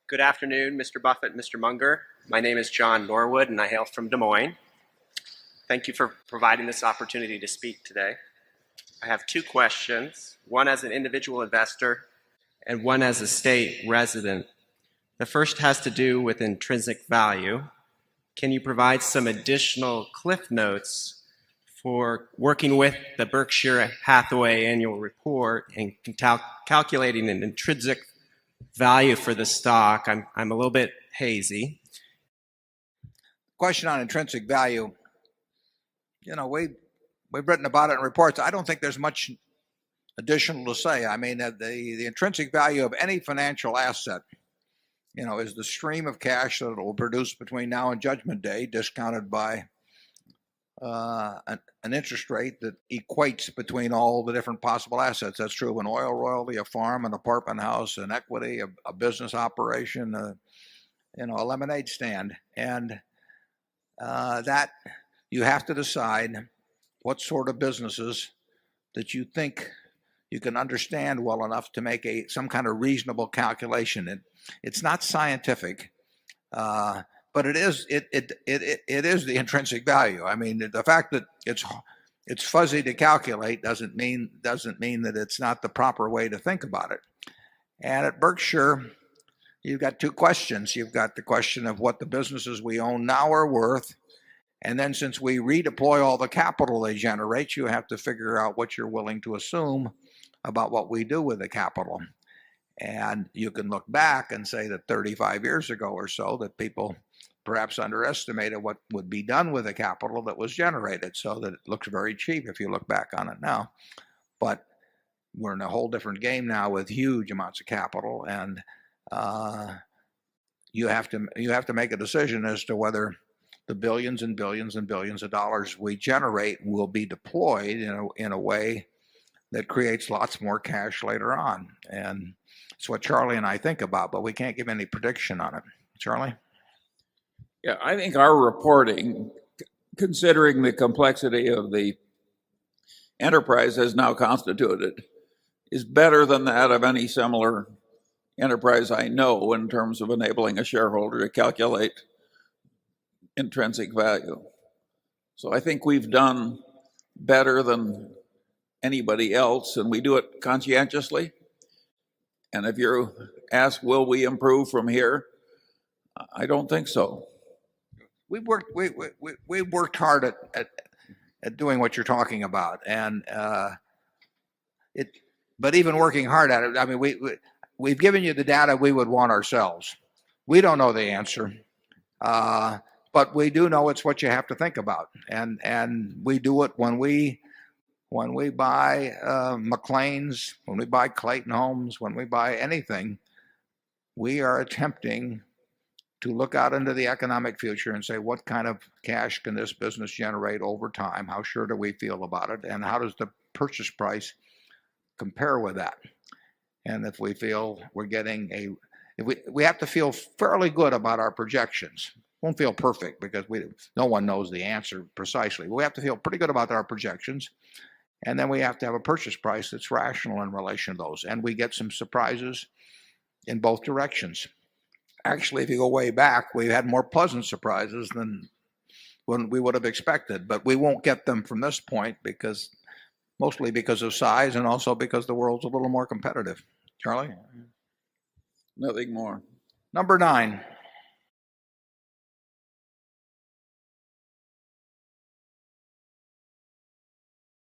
Good afternoon, Mr. Buffett and Mr. Munger. My name is John Norwood, and I hail from Des Moines. Thank you for providing this opportunity to speak today. I have two questions, one as an individual investor and one as a state resident. The first has to do with intrinsic value. Can you provide some additional cliff notes for working with the Berkshire Hathaway annual report and calculating an intrinsic value for the stock? I'm a little bit hazy. Question on intrinsic value. We've written about it in reports. I don't think there's much additional to say. I mean, the intrinsic value of any financial asset, is the stream of cash that it will produce between now and Judgment Day, discounted by an interest rate that equates between all the different possible assets. That's true of an oil royalty, a farm, an apartment house, an equity, a business operation, a lemonade stand, and that you have to decide what sort of businesses that you think you can understand well enough to make some kind of reasonable calculation. It's not scientific, but it is the intrinsic value. I mean, the fact that it's fuzzy to calculate doesn't mean that it's not the proper way to think about it. And at Berkshire, you've got two questions. You've got the question of what the businesses we own now are worth. And then since we redeploy all the capital they generate, you have to figure out what you're willing to assume about what we do with the capital. And you can look back and say that 35 years ago or so that people perhaps underestimated what would be done with the capital that was generated, so that it looks very cheap if you look back on it now. But we're in a whole different game now with huge amounts of capital, and you have to make a decision as to whether the billions and billions and billions of dollars we generate will be deployed in a way that creates lots more cash later on. And it's what Charlie and I think about, but we can't give any prediction on it. Charlie? Yeah, I think our reporting, considering the complexity of the enterprise as now constituted, is better than that of any similar enterprise I know in terms of enabling a shareholder to calculate intrinsic value. So I think we've done better than anybody else, and we do it conscientiously. And if you ask, will we improve from here? I don't think so. We worked hard at doing what you're talking about, and but even working hard at it, I mean, we've given you the data we would want ourselves. We don't know the answer, but we do know it's what you have to think about, and we do it when we buy McLean's, when we buy Clayton Homes, when we buy anything. We are attempting to look out into the economic future and say, what kind of cash can this business generate over time? How sure do we feel about it? And how does the purchase price compare with that? And if we feel we're getting we have to feel fairly good about our projections. Won't feel perfect because no one knows the answer precisely. We have to feel pretty good about our projections. And then we have to have a purchase price that's rational in relation to those. And we get some surprises in both directions. Actually, if you go way back, we've had more pleasant surprises than when we would have expected, but we won't get them from this point mostly because of size and also because the world's a little more competitive. Charlie? Nothing more. Number 9.